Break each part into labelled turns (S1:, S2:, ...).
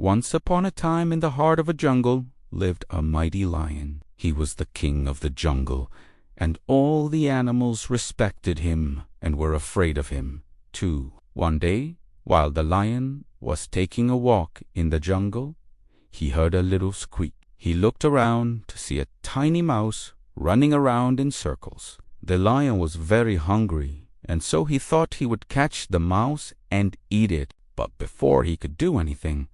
S1: Once upon a time, in the heart of a jungle, lived a mighty lion. He was the king of the jungle, and all the animals respected him and were afraid of him, too. One day, while the lion was taking a walk in the jungle, he heard a little squeak. He looked around to see a tiny mouse running around in circles. The lion was very hungry, and so he thought he would catch the mouse and eat it. But before he could do anything,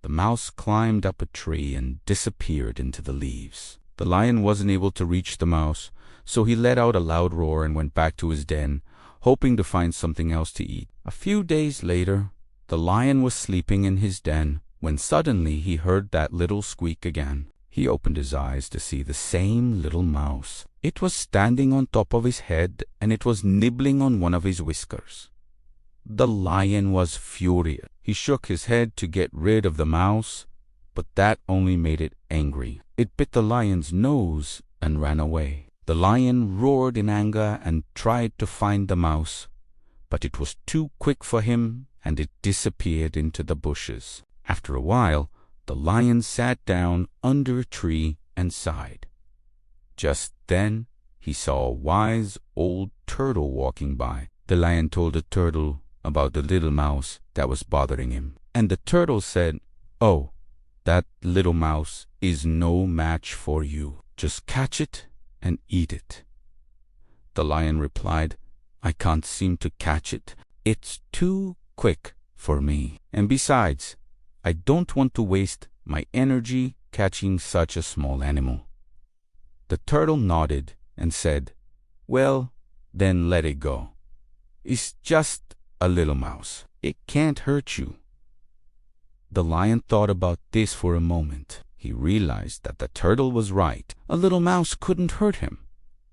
S1: the mouse climbed up a tree and disappeared into the leaves. The lion wasn't able to reach the mouse, so he let out a loud roar and went back to his den, hoping to find something else to eat. A few days later, the lion was sleeping in his den when suddenly he heard that little squeak again. He opened his eyes to see the same little mouse. It was standing on top of his head, and it was nibbling on one of his whiskers. The lion was furious. He shook his head to get rid of the mouse, but that only made it angry. It bit the lion's nose and ran away. The lion roared in anger and tried to find the mouse, but it was too quick for him, and it disappeared into the bushes. After a while, the lion sat down under a tree and sighed. Just then, he saw a wise old turtle walking by. The lion told the turtle about the little mouse that was bothering him, and the turtle said, "Oh, that little mouse is no match for you. Just catch it and eat it." The lion replied, "I can't seem to catch it. It's too quick for me. And besides, I don't want to waste my energy catching such a small animal." The turtle nodded and said, "Well, then let it go. It's just a little mouse. It can't hurt you." The lion thought about this for a moment. He realized that the turtle was right. A little mouse couldn't hurt him,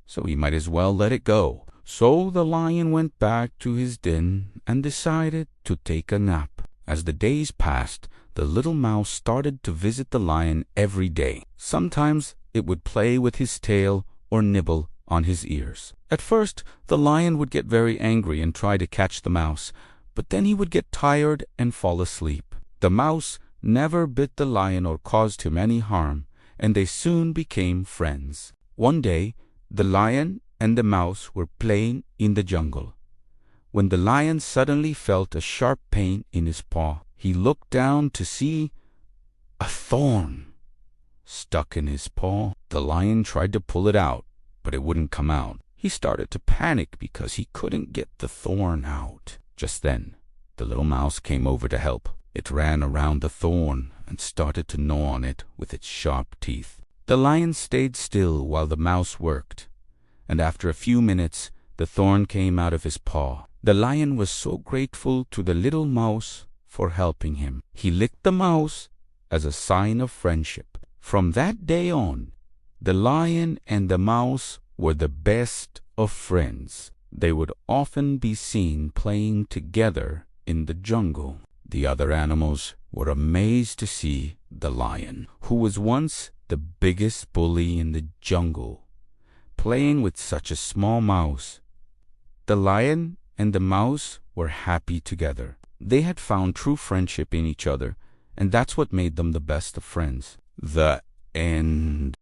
S1: so he might as well let it go. So the lion went back to his den and decided to take a nap. As the days passed, the little mouse started to visit the lion every day. Sometimes it would play with his tail or nibble on his ears. At first, the lion would get very angry and try to catch the mouse, but then he would get tired and fall asleep. The mouse never bit the lion or caused him any harm, and they soon became friends. One day, the lion and the mouse were playing in the jungle, when the lion suddenly felt a sharp pain in his paw. He looked down to see a thorn stuck in his paw. The lion tried to pull it out, but it wouldn't come out. He started to panic because he couldn't get the thorn out. Just then, the little mouse came over to help. It ran around the thorn and started to gnaw on it with its sharp teeth. The lion stayed still while the mouse worked, and after a few minutes, the thorn came out of his paw. The lion was so grateful to the little mouse for helping him. He licked the mouse as a sign of friendship. From that day on, the lion and the mouse were the best of friends. They would often be seen playing together in the jungle. The other animals were amazed to see the lion, who was once the biggest bully in the jungle, playing with such a small mouse. The lion and the mouse were happy together. They had found true friendship in each other, and that's what made them the best of friends. The end.